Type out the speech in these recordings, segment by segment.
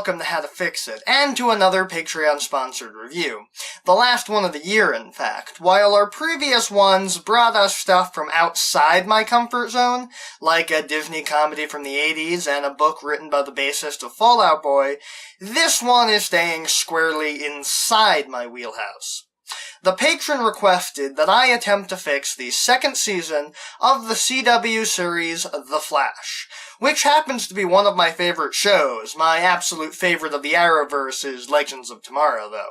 welcome to How to Fix It, and to another Patreon-sponsored review. The last one of the year, in fact. While our previous ones brought us stuff from outside my comfort zone, like a Disney comedy from the 80s and a book written by the bassist of Fall Out Boy, this one is staying squarely inside my wheelhouse. The patron requested that I attempt to fix the second season of the CW series The Flash, which happens to be one of my favorite shows. My absolute favorite of the Arrowverse is Legends of Tomorrow, though.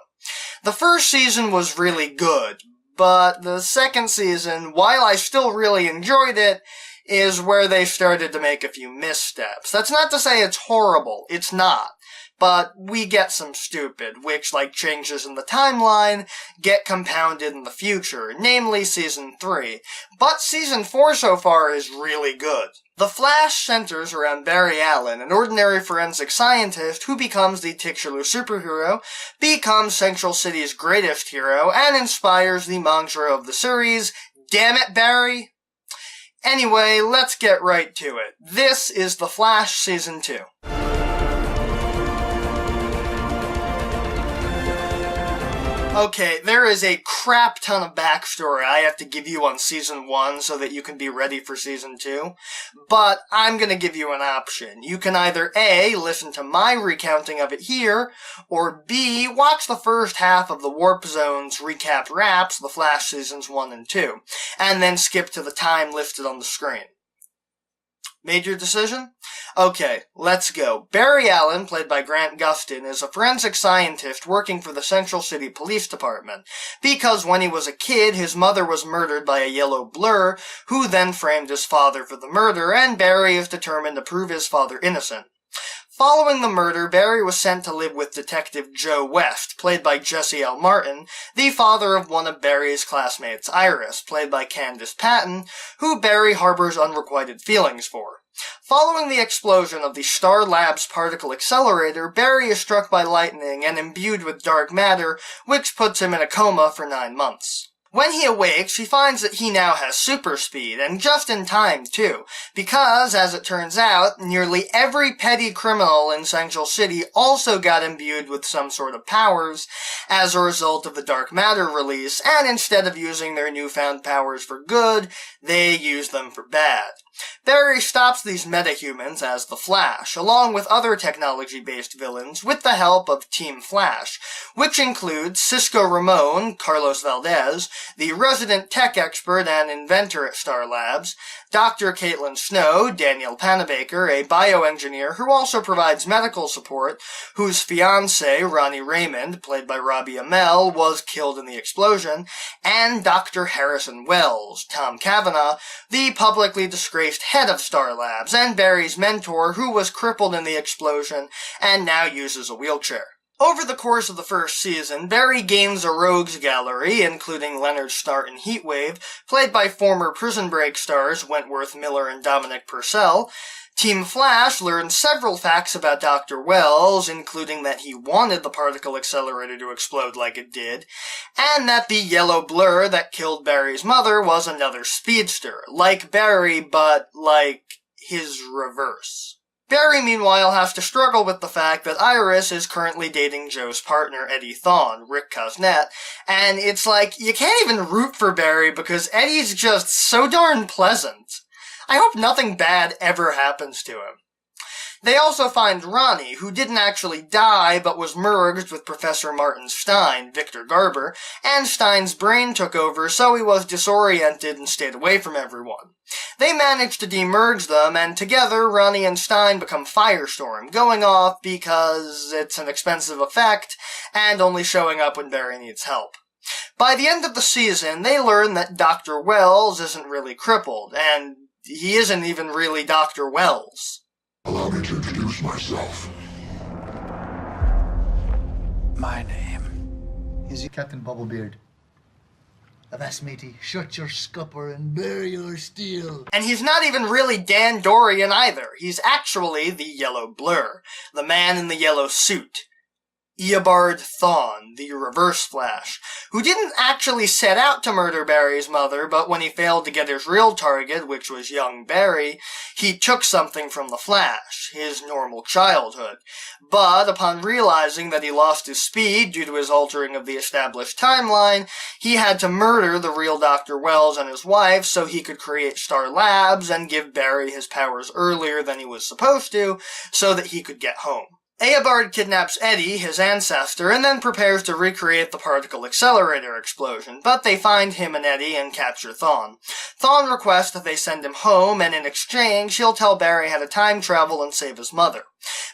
The first season was really good, but the second season, while I still really enjoyed it, is where they started to make a few missteps. That's not to say it's horrible, it's not. But we get some stupid, which, like changes in the timeline, get compounded in the future, namely Season 3. But Season 4 so far is really good. The Flash centers around Barry Allen, an ordinary forensic scientist who becomes the titular superhero, becomes Central City's greatest hero, and inspires the mantra of the series, "Damn it, Barry!" Anyway, let's get right to it. This is The Flash Season 2. Okay, there is a crap ton of backstory I have to give you on Season 1 so that you can be ready for Season 2, but I'm gonna give you an option. You can either A, listen to my recounting of it here, or B, watch the first half of the Warp Zone's recap wraps, The Flash Seasons 1 and 2, and then skip to the time listed on the screen. Made your decision? Okay, let's go. Barry Allen, played by Grant Gustin, is a forensic scientist working for the Central City Police Department, because when he was a kid, his mother was murdered by a yellow blur, who then framed his father for the murder, and Barry is determined to prove his father innocent. Following the murder, Barry was sent to live with Detective Joe West, played by Jesse L. Martin, the father of one of Barry's classmates, Iris, played by Candace Patton, who Barry harbors unrequited feelings for. Following the explosion of the Star Labs particle accelerator, Barry is struck by lightning and imbued with dark matter, which puts him in a coma for 9 months. When he awakes, he finds that he now has super speed, and just in time, too, because, as it turns out, nearly every petty criminal in Central City also got imbued with some sort of powers as a result of the dark matter release, and instead of using their newfound powers for good, they use them for bad. Barry stops these metahumans as the Flash, along with other technology-based villains, with the help of Team Flash, which includes Cisco Ramon, Carlos Valdez, the resident tech expert and inventor at Star Labs, Dr. Caitlin Snow, Daniel Panabaker, a bioengineer who also provides medical support, whose fiancée, Ronnie Raymond, played by Robbie Amell, was killed in the explosion, and Dr. Harrison Wells, Tom Cavanaugh, the publicly disgraced head of Star Labs, and Barry's mentor, who was crippled in the explosion and now uses a wheelchair. Over the course of the first season, Barry gains a rogues gallery, including Leonard Snart and Heatwave, played by former Prison Break stars Wentworth Miller and Dominic Purcell. Team Flash learns several facts about Dr. Wells, including that he wanted the particle accelerator to explode like it did, and that the yellow blur that killed Barry's mother was another speedster, like Barry, but like his reverse. Barry, meanwhile, has to struggle with the fact that Iris is currently dating Joe's partner, Eddie Thawne, Rick Cosnett, and it's like, you can't even root for Barry because Eddie's just so darn pleasant. I hope nothing bad ever happens to him. They also find Ronnie, who didn't actually die but was merged with Professor Martin Stein, Victor Garber, and Stein's brain took over so he was disoriented and stayed away from everyone. They manage to demerge them, and together Ronnie and Stein become Firestorm, going off because it's an expensive effect and only showing up when Barry needs help. By the end of the season, they learn that Dr. Wells isn't really crippled, and he isn't even really Dr. Wells. Allow me to introduce myself. My name is Captain Bubblebeard. Avast, matey, shut your scupper and bare your steel. And he's not even really Dan Dorian either. He's actually the Yellow Blur, the man in the yellow suit. Eobard Thawne, the Reverse Flash, who didn't actually set out to murder Barry's mother, but when he failed to get his real target, which was young Barry, he took something from the Flash, his normal childhood. But upon realizing that he lost his speed due to his altering of the established timeline, he had to murder the real Dr. Wells and his wife so he could create Star Labs and give Barry his powers earlier than he was supposed to, so that he could get home. Eobard kidnaps Eddie, his ancestor, and then prepares to recreate the particle accelerator explosion, but they find him and Eddie and capture Thawne. Thawne requests that they send him home, and in exchange, he'll tell Barry how to time travel and save his mother.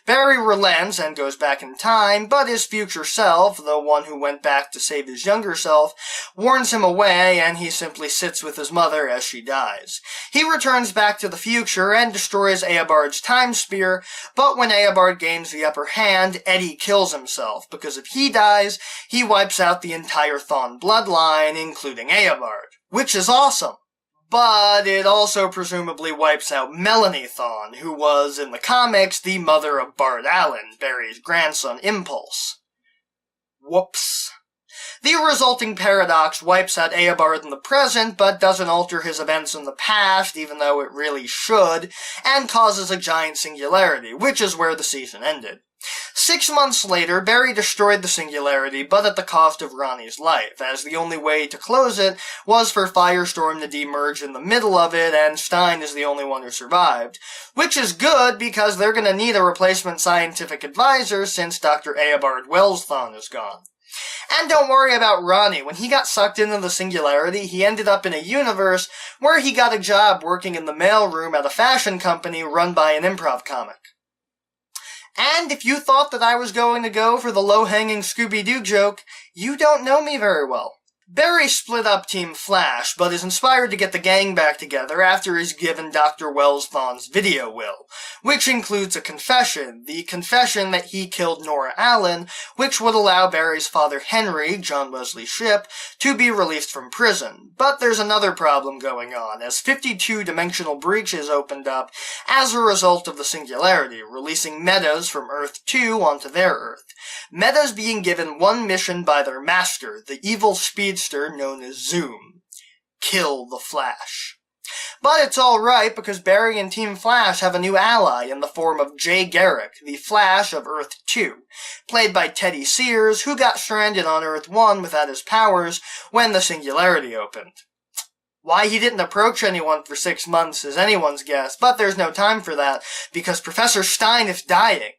Barry relents and goes back in time, but his future self, the one who went back to save his younger self, warns him away, and he simply sits with his mother as she dies. He returns back to the future and destroys Eobard's time spear, but when Eobard gains the upper hand, Eddie kills himself, because if he dies, he wipes out the entire Thawne bloodline, including Eobard, which is awesome. But it also presumably wipes out Melanie Thawne, who was, in the comics, the mother of Bart Allen, Barry's grandson Impulse. Whoops. The resulting paradox wipes out Eobard in the present, but doesn't alter his events in the past, even though it really should, and causes a giant singularity, which is where the season ended. 6 months later, Barry destroyed the singularity, but at the cost of Ronnie's life, as the only way to close it was for Firestorm to demerge in the middle of it, and Stein is the only one who survived. Which is good, because they're gonna need a replacement scientific advisor since Dr. Eobard Wells-Thawne is gone. And don't worry about Ronnie. When he got sucked into the singularity, he ended up in a universe where he got a job working in the mailroom at a fashion company run by an improv comic. And if you thought that I was going to go for the low-hanging Scooby-Doo joke, you don't know me very well. Barry split up Team Flash, but is inspired to get the gang back together after he's given Dr. Wells-Thawne's video will, which includes a confession, the confession that he killed Nora Allen, which would allow Barry's father Henry, John Wesley Shipp, to be released from prison. But there's another problem going on, as 52-dimensional breaches opened up as a result of the singularity, releasing metas from Earth 2 onto their Earth. Metas being given one mission by their master, the evil speedster known as Zoom. Kill the Flash. But it's alright because Barry and Team Flash have a new ally in the form of Jay Garrick, the Flash of Earth 2, played by Teddy Sears, who got stranded on Earth 1 without his powers when the singularity opened. Why he didn't approach anyone for 6 months is anyone's guess, but there's no time for that because Professor Stein is dying.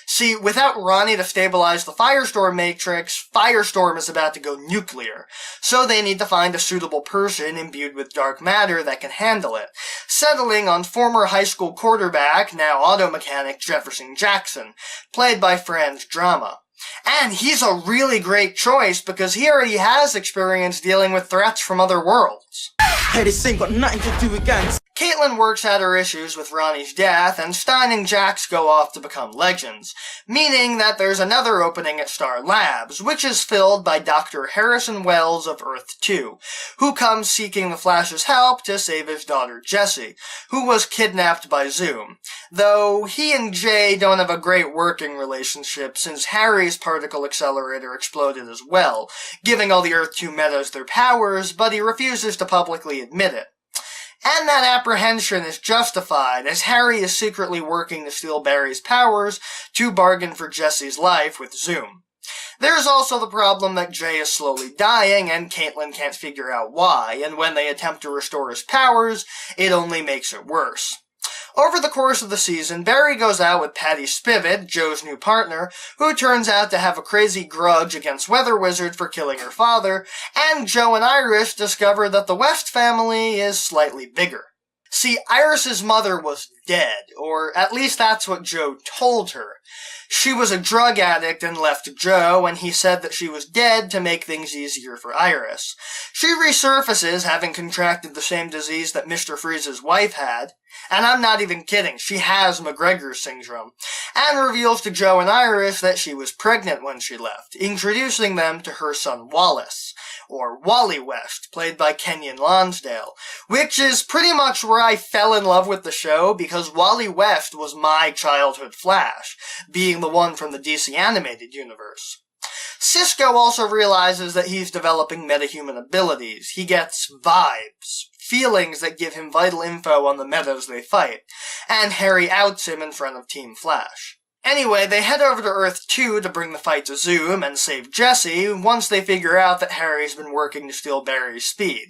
See, without Ronnie to stabilize the Firestorm Matrix, Firestorm is about to go nuclear, so they need to find a suitable person imbued with dark matter that can handle it, settling on former high school quarterback, now auto mechanic Jefferson Jackson, played by Franz Drama. And he's a really great choice because he already has experience dealing with threats from other worlds. Hey, this ain't got nothing to do with gangs. Caitlin works out her issues with Ronnie's death, and Stein and Jax go off to become legends, meaning that there's another opening at Star Labs, which is filled by Dr. Harrison Wells of Earth 2, who comes seeking the Flash's help to save his daughter Jessie, who was kidnapped by Zoom, though he and Jay don't have a great working relationship since Harry's particle accelerator exploded as well, giving all the Earth 2 metas their powers, but he refuses to publicly admit it. And that apprehension is justified, as Harry is secretly working to steal Barry's powers to bargain for Jessie's life with Zoom. There's also the problem that Jay is slowly dying, and Caitlin can't figure out why, and when they attempt to restore his powers, it only makes it worse. Over the course of the season, Barry goes out with Patty Spivot, Joe's new partner, who turns out to have a crazy grudge against Weather Wizard for killing her father, and Joe and Iris discover that the West family is slightly bigger. See, Iris's mother was dead, or at least that's what Joe told her. She was a drug addict and left Joe, and he said that she was dead to make things easier for Iris. She resurfaces, having contracted the same disease that Mr. Freeze's wife had, and I'm not even kidding, she has McGregor's syndrome, and reveals to Joe and Iris that she was pregnant when she left, introducing them to her son Wallace, or Wally West, played by Kenyon Lonsdale, which is pretty much where I fell in love with the show because Wally West was my childhood Flash, being the one from the DC animated universe. Cisco also realizes that he's developing metahuman abilities. He gets vibes, feelings that give him vital info on the metas they fight, and Harry outs him in front of Team Flash. Anyway, they head over to Earth 2 to bring the fight to Zoom and save Jesse once they figure out that Harry's been working to steal Barry's speed,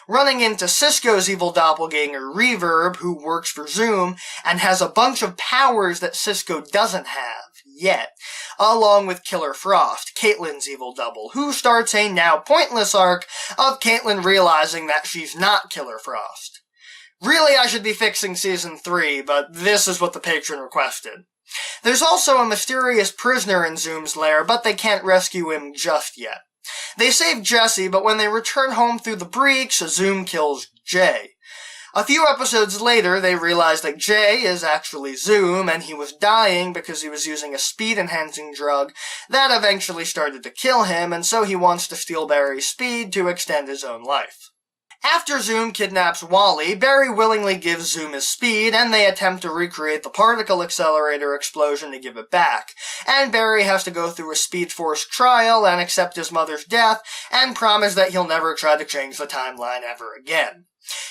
running into Cisco's evil doppelganger Reverb, who works for Zoom and has a bunch of powers that Cisco doesn't have yet, along with Killer Frost, Caitlyn's evil double, who starts a now pointless arc of Caitlyn realizing that she's not Killer Frost. Really, I should be fixing Season 3, but this is what the patron requested. There's also a mysterious prisoner in Zoom's lair, but they can't rescue him just yet. They save Jesse, but when they return home through the breach, Zoom kills Jay. A few episodes later, they realize that Jay is actually Zoom, and he was dying because he was using a speed-enhancing drug that eventually started to kill him, and so he wants to steal Barry's speed to extend his own life. After Zoom kidnaps Wally, Barry willingly gives Zoom his speed, and they attempt to recreate the particle accelerator explosion to give it back. And Barry has to go through a Speed Force trial and accept his mother's death, and promise that he'll never try to change the timeline ever again.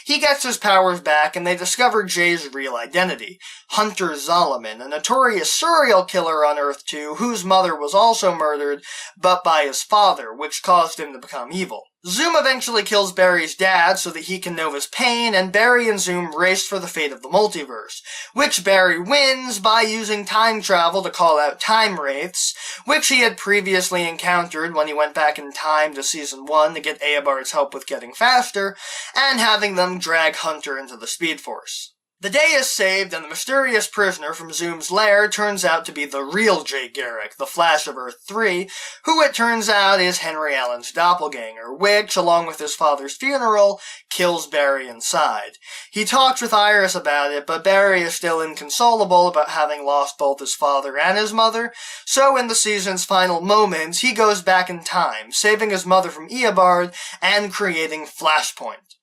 He gets his powers back, and they discover Jay's real identity, Hunter Zolomon, a notorious serial killer on Earth 2, whose mother was also murdered, but by his father, which caused him to become evil. Zoom eventually kills Barry's dad so that he can know his pain, and Barry and Zoom race for the fate of the multiverse, which Barry wins by using time travel to call out time wraiths, which he had previously encountered when he went back in time to Season 1 to get Eobard's help with getting faster, and having them drag Hunter into the Speed Force. The day is saved, and the mysterious prisoner from Zoom's lair turns out to be the real Jay Garrick, the Flash of Earth 3, who it turns out is Henry Allen's doppelganger, which, along with his father's funeral, kills Barry inside. He talks with Iris about it, but Barry is still inconsolable about having lost both his father and his mother, so in the season's final moments, he goes back in time, saving his mother from Eobard and creating Flashpoint.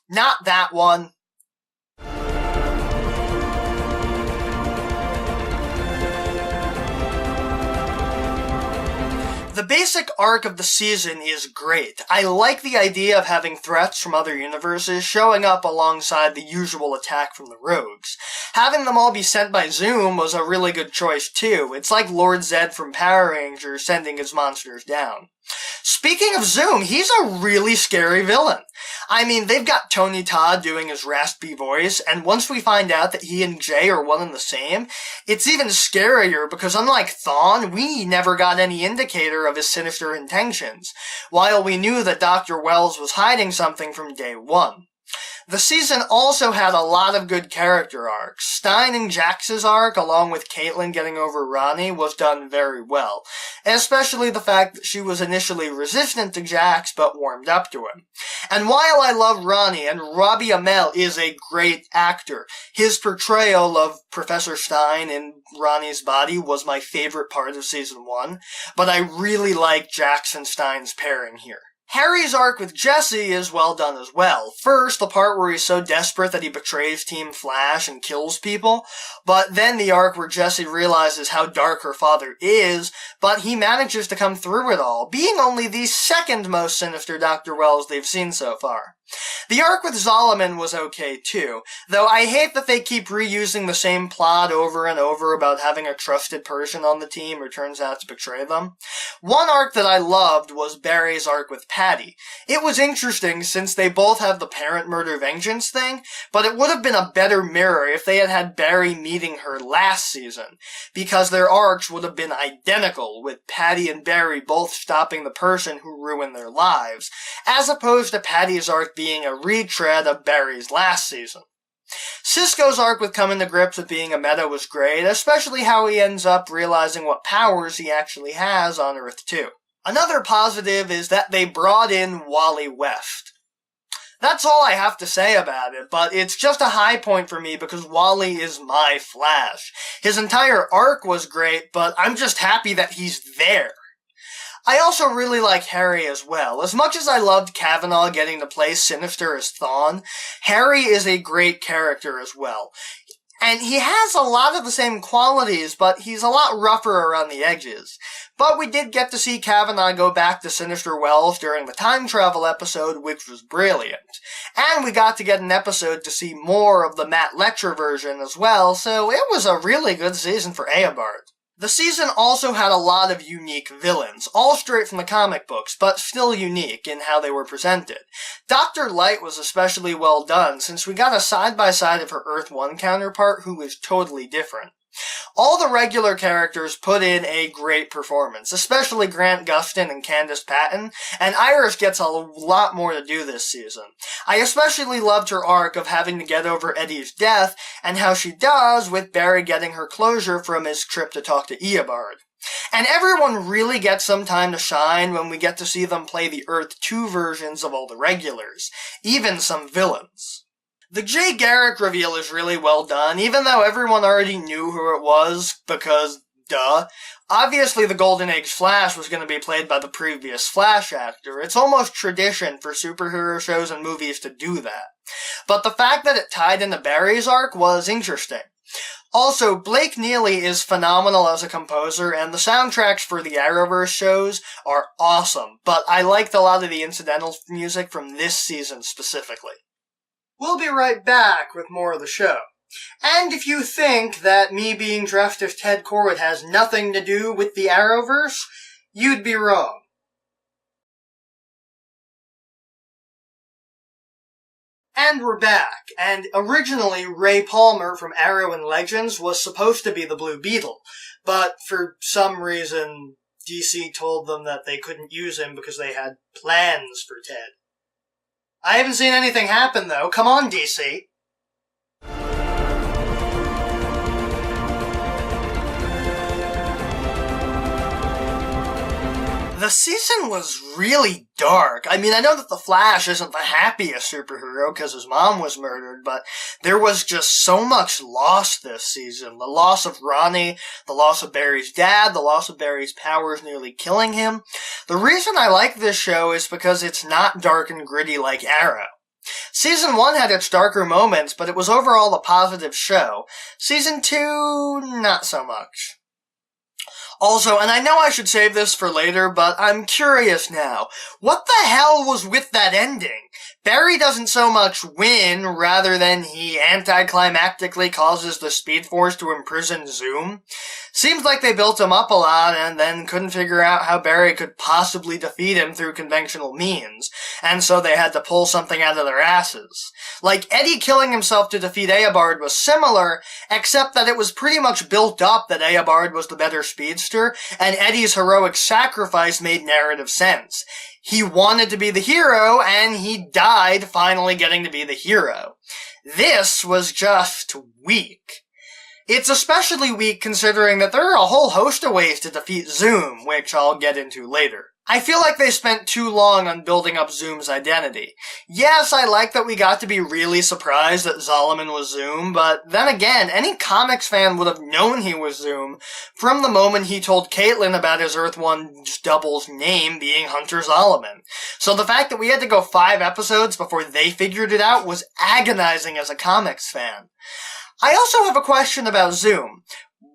Not that one. The basic arc of the season is great. I like the idea of having threats from other universes showing up alongside the usual attack from the rogues. Having them all be sent by Zoom was a really good choice too. It's like Lord Zed from Power Rangers sending his monsters down. Speaking of Zoom, he's a really scary villain. I mean, they've got Tony Todd doing his raspy voice, and once we find out that he and Jay are one and the same, it's even scarier because unlike Thawne, we never got any indicator of his sinister intentions, while we knew that Dr. Wells was hiding something from day one. The season also had a lot of good character arcs. Stein and Jax's arc, along with Caitlyn getting over Ronnie, was done very well, especially the fact that she was initially resistant to Jax but warmed up to him. And while I love Ronnie, and Robbie Amell is a great actor, his portrayal of Professor Stein in Ronnie's body was my favorite part of Season 1, but I really like Jax and Stein's pairing here. Harry's arc with Jesse is well done as well. First, the part where he's so desperate that he betrays Team Flash and kills people, but then the arc where Jesse realizes how dark her father is, but he manages to come through it all, being only the second most sinister Dr. Wells they've seen so far. The arc with Zolomon was okay too, though I hate that they keep reusing the same plot over and over about having a trusted person on the team who turns out to betray them. One arc that I loved was Barry's arc with Patty. It was interesting since they both have the parent murder vengeance thing, but it would have been a better mirror if they had had Barry meeting her last season, because their arcs would have been identical, with Patty and Barry both stopping the person who ruined their lives, as opposed to Patty's arc being a retread of Barry's last season. Cisco's arc with coming to grips with being a meta was great, especially how he ends up realizing what powers he actually has on Earth 2. Another positive is that they brought in Wally West. That's all I have to say about it, but it's just a high point for me because Wally is my Flash. His entire arc was great, but I'm just happy that he's there. I also really like Harry as well. As much as I loved Kavanaugh getting to play Sinister as Thawne, Harry is a great character as well. And he has a lot of the same qualities, but he's a lot rougher around the edges. But we did get to see Kavanaugh go back to Sinister Wells during the time travel episode, which was brilliant. And we got to get an episode to see more of the Matt Lecter version as well, so it was a really good season for Eobard. The season also had a lot of unique villains, all straight from the comic books, but still unique in how they were presented. Dr. Light was especially well done, since we got a side-by-side of her Earth-1 counterpart who was totally different. All the regular characters put in a great performance, especially Grant Gustin and Candice Patton, and Iris gets a lot more to do this season. I especially loved her arc of having to get over Eddie's death, and how she does with Barry getting her closure from his trip to talk to Eobard. And everyone really gets some time to shine when we get to see them play the Earth 2 versions of all the regulars, even some villains. The Jay Garrick reveal is really well done, even though everyone already knew who it was, because, duh. Obviously the Golden Age Flash was going to be played by the previous Flash actor. It's almost tradition for superhero shows and movies to do that. But the fact that it tied into Barry's arc was interesting. Also, Blake Neely is phenomenal as a composer, and the soundtracks for the Arrowverse shows are awesome, but I liked a lot of the incidental music from this season specifically. We'll be right back with more of the show. And if you think that me being dressed as Ted Corwin has nothing to do with the Arrowverse, you'd be wrong. And we're back, and originally Ray Palmer from Arrow and Legends was supposed to be the Blue Beetle, but for some reason DC told them that they couldn't use him because they had plans for Ted. I haven't seen anything happen, though. Come on, DC. The season was really dark. I mean, I know that the Flash isn't the happiest superhero because his mom was murdered, but there was just so much loss this season. The loss of Ronnie, the loss of Barry's dad, the loss of Barry's powers nearly killing him. The reason I like this show is because it's not dark and gritty like Arrow. Season 1 had its darker moments, but it was overall a positive show. Season 2, not so much. Also, and I know I should save this for later, but I'm curious now. What the hell was with that ending? Barry doesn't so much win, rather than he anticlimactically causes the Speed Force to imprison Zoom. Seems like they built him up a lot and then couldn't figure out how Barry could possibly defeat him through conventional means, and so they had to pull something out of their asses. Like, Eddie killing himself to defeat Eobard was similar, except that it was pretty much built up that Eobard was the better speedster, and Eddie's heroic sacrifice made narrative sense. He wanted to be the hero, and he died finally getting to be the hero. This was just weak. It's especially weak considering that there are a whole host of ways to defeat Zoom, which I'll get into later. I feel like they spent too long on building up Zoom's identity. Yes, I like that we got to be really surprised that Zolomon was Zoom, but then again, any comics fan would have known he was Zoom from the moment he told Caitlin about his Earth 1 double's name being Hunter Zolomon. So the fact that we had to go 5 episodes before they figured it out was agonizing as a comics fan. I also have a question about Zoom.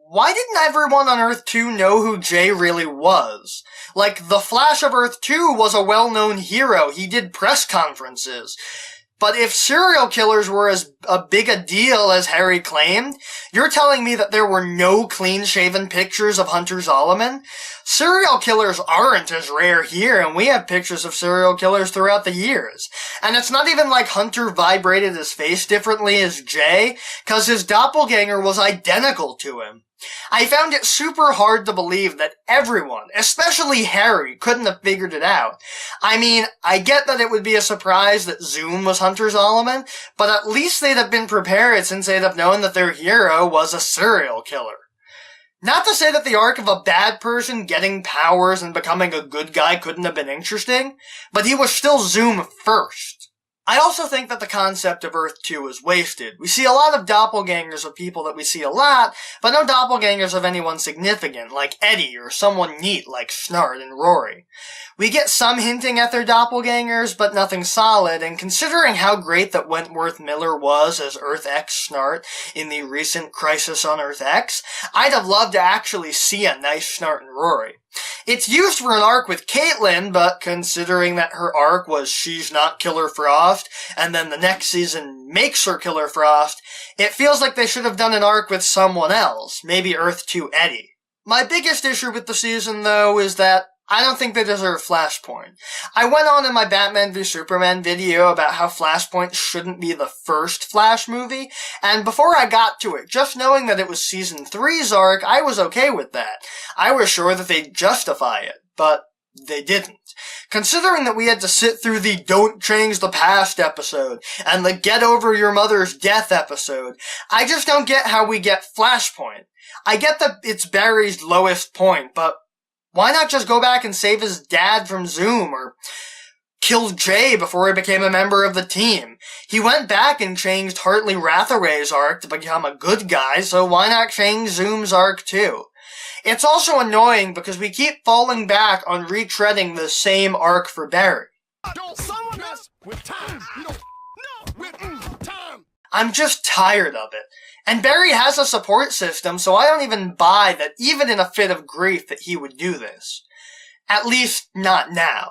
Why didn't everyone on Earth 2 know who Jay really was? Like, the Flash of Earth 2 was a well-known hero. He did press conferences. But if serial killers were as big a deal as Harry claimed, you're telling me that there were no clean-shaven pictures of Hunter Zolomon? Serial killers aren't as rare here, and we have pictures of serial killers throughout the years. And it's not even like Hunter vibrated his face differently as Jay, cause his doppelganger was identical to him. I found it super hard to believe that everyone, especially Harry, couldn't have figured it out. I mean, I get that it would be a surprise that Zoom was Hunter Zolomon, but at least they'd have been prepared since they'd have known that their hero was a serial killer. Not to say that the arc of a bad person getting powers and becoming a good guy couldn't have been interesting, but he was still Zoom first. I also think that the concept of Earth 2 is wasted. We see a lot of doppelgangers of people that we see a lot, but no doppelgangers of anyone significant, like Eddie, or someone neat like Snart and Rory. We get some hinting at their doppelgangers, but nothing solid, and considering how great that Wentworth Miller was as Earth X Snart in the recent Crisis on Earth X, I'd have loved to actually see a nice Snart and Rory. It's used for an arc with Caitlyn, but considering that her arc was she's not Killer Frost, and then the next season makes her Killer Frost, it feels like they should have done an arc with someone else, maybe Earth 2 Eddie. My biggest issue with the season, though, is that I don't think they deserve Flashpoint. I went on in my Batman v Superman video about how Flashpoint shouldn't be the first Flash movie, and before I got to it, just knowing that it was Season 3's arc, I was okay with that. I was sure that they'd justify it, but they didn't. Considering that we had to sit through the Don't Change the Past episode, and the Get Over Your Mother's Death episode, I just don't get how we get Flashpoint. I get that it's Barry's lowest point, but why not just go back and save his dad from Zoom, or kill Jay before he became a member of the team? He went back and changed Hartley Rathaway's arc to become a good guy, so why not change Zoom's arc too? It's also annoying because we keep falling back on retreading the same arc for Barry. Don't someone mess with time. You don't with time. I'm just tired of it. And Barry has a support system, so I don't even buy that even in a fit of grief that he would do this. At least, not now.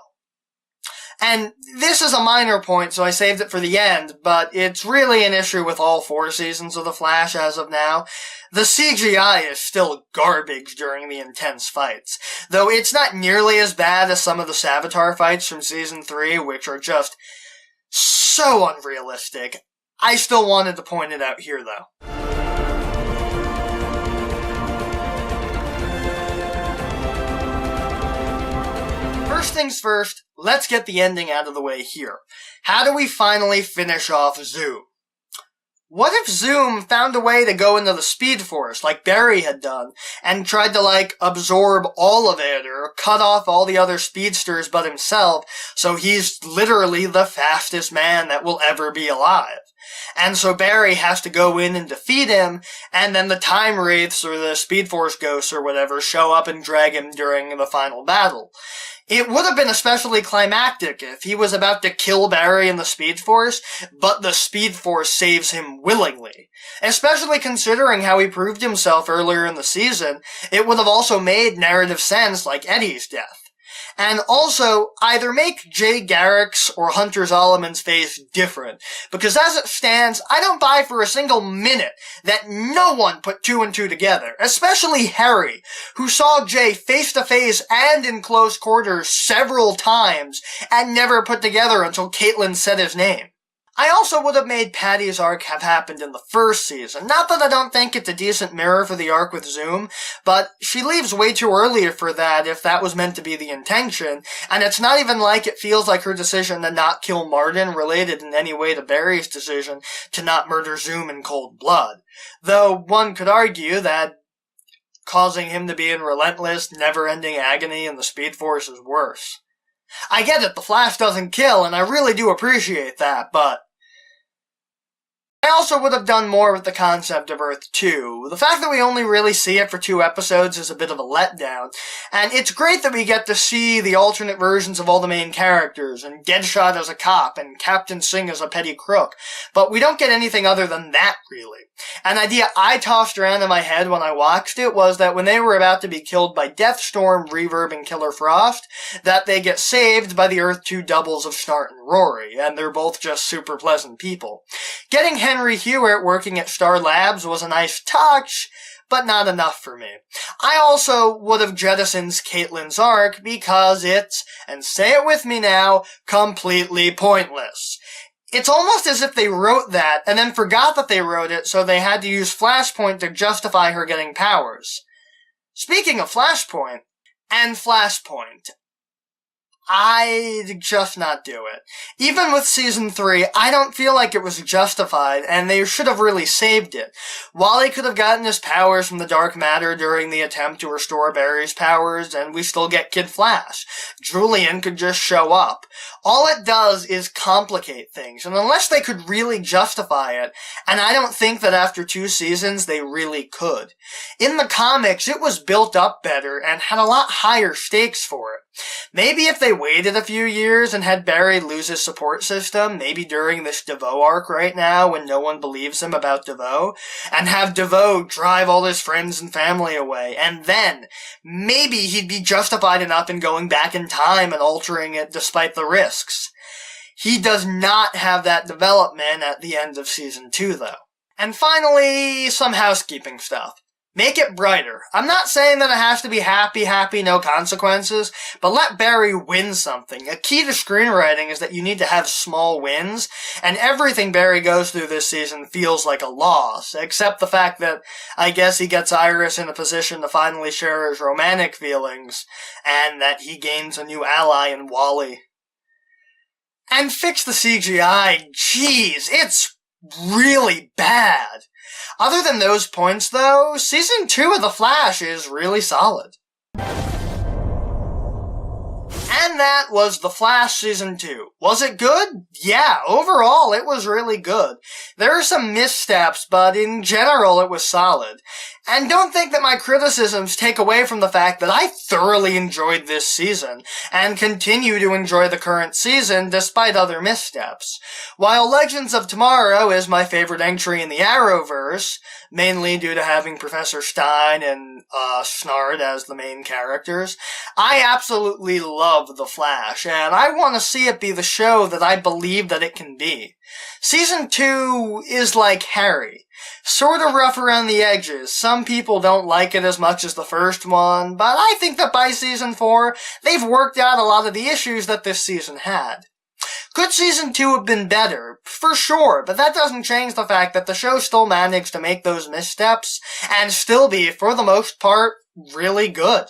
And this is a minor point, so I saved it for the end, but it's really an issue with all 4 seasons of The Flash as of now. The CGI is still garbage during the intense fights, though it's not nearly as bad as some of the Savitar fights from Season 3, which are just so unrealistic. I still wanted to point it out here, though. First things first, let's get the ending out of the way here. How do we finally finish off Zoom? What if Zoom found a way to go into the Speed Force, like Barry had done, and tried to, absorb all of it, or cut off all the other speedsters but himself, so he's literally the fastest man that will ever be alive? And so Barry has to go in and defeat him, and then the Time Wraiths, or the Speed Force Ghosts, or whatever, show up and drag him during the final battle. It would have been especially climactic if he was about to kill Barry in the Speed Force, but the Speed Force saves him willingly. Especially considering how he proved himself earlier in the season, it would have also made narrative sense like Eddie's death. And also, either make Jay Garrick's or Hunter Zolomon's face different, because as it stands, I don't buy for a single minute that no one put 2 and 2 together, especially Harry, who saw Jay face to face and in close quarters several times, and never put together until Caitlyn said his name. I also would have made Patty's arc have happened in the first season. Not that I don't think it's a decent mirror for the arc with Zoom, but she leaves way too early for that if that was meant to be the intention, and it's not even like it feels like her decision to not kill Martin related in any way to Barry's decision to not murder Zoom in cold blood. Though one could argue that causing him to be in relentless, never-ending agony in the Speed Force is worse. I get it, the Flash doesn't kill, and I really do appreciate that, but I also would have done more with the concept of Earth 2. The fact that we only really see it for 2 episodes is a bit of a letdown, and it's great that we get to see the alternate versions of all the main characters, and Deadshot as a cop, and Captain Singh as a petty crook, but we don't get anything other than that, really. An idea I tossed around in my head when I watched it was that when they were about to be killed by Deathstorm, Reverb, and Killer Frost, that they get saved by the Earth 2 doubles of Snart and Rory, and they're both just super pleasant people. Getting Henry Hewitt working at Star Labs was a nice touch, but not enough for me. I also would have jettisoned Caitlyn's arc because it's, and say it with me now, completely pointless. It's almost as if they wrote that and then forgot that they wrote it, so they had to use Flashpoint to justify her getting powers. Speaking of Flashpoint, I'd just not do it. Even with Season 3, I don't feel like it was justified, and they should have really saved it. Wally could have gotten his powers from the dark matter during the attempt to restore Barry's powers, and we still get Kid Flash. Julian could just show up. All it does is complicate things, and unless they could really justify it, and I don't think that after 2 seasons they really could. In the comics, it was built up better and had a lot higher stakes for it. Maybe if they waited a few years and had Barry lose his support system, maybe during this DeVoe arc right now when no one believes him about DeVoe, and have DeVoe drive all his friends and family away, and then maybe he'd be justified enough in going back in time and altering it despite the risks. He does not have that development at the end of Season 2, though. And finally, some housekeeping stuff. Make it brighter. I'm not saying that it has to be happy, no consequences, but let Barry win something. A key to screenwriting is that you need to have small wins, and everything Barry goes through this season feels like a loss, except the fact that I guess he gets Iris in a position to finally share his romantic feelings, and that he gains a new ally in Wally. And fix the CGI. Jeez, it's really bad. Other than those points, though, Season 2 of The Flash is really solid. And that was The Flash Season 2. Was it good? Yeah, overall it was really good. There are some missteps, but in general it was solid. And don't think that my criticisms take away from the fact that I thoroughly enjoyed this season, and continue to enjoy the current season despite other missteps. While Legends of Tomorrow is my favorite entry in the Arrowverse, mainly due to having Professor Stein and Snart as the main characters, I absolutely love The Flash, and I want to see it be the show that I believe that it can be. Season 2 is like Harry. Sort of rough around the edges. Some people don't like it as much as the first one, but I think that by Season 4, they've worked out a lot of the issues that this season had. Could Season 2 have been better? For sure, but that doesn't change the fact that the show still managed to make those missteps, and still be, for the most part, really good.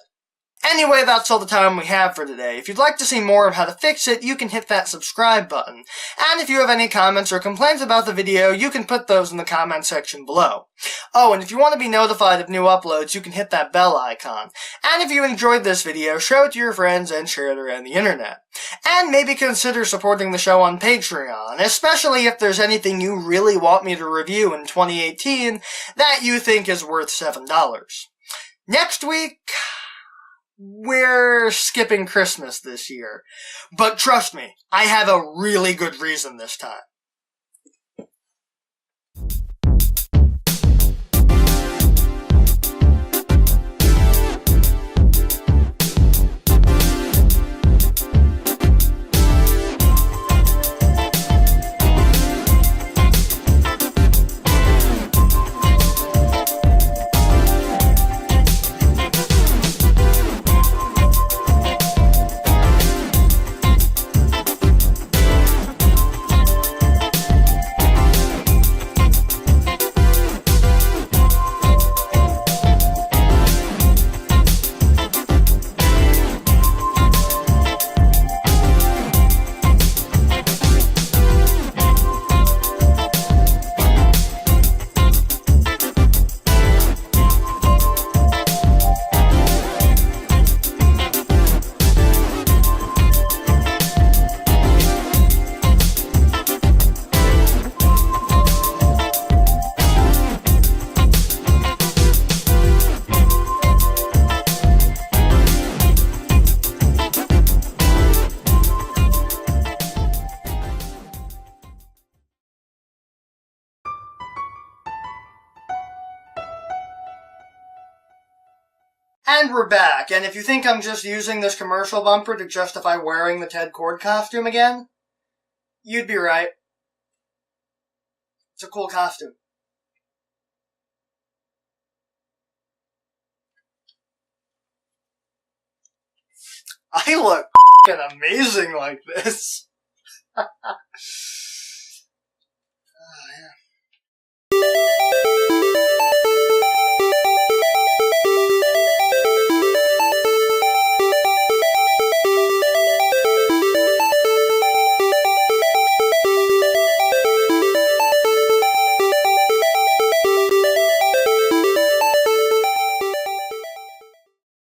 Anyway, that's all the time we have for today. If you'd like to see more of how to fix it, you can hit that subscribe button. And if you have any comments or complaints about the video, you can put those in the comment section below. Oh, and if you want to be notified of new uploads, you can hit that bell icon. And if you enjoyed this video, show it to your friends and share it around the internet. And maybe consider supporting the show on Patreon, especially if there's anything you really want me to review in 2018 that you think is worth $7. Next week, we're skipping Christmas this year. But trust me, I have a really good reason this time. And we're back, and if you think I'm just using this commercial bumper to justify wearing the Ted Kord costume again, you'd be right. It's a cool costume. I look f***ing amazing like this.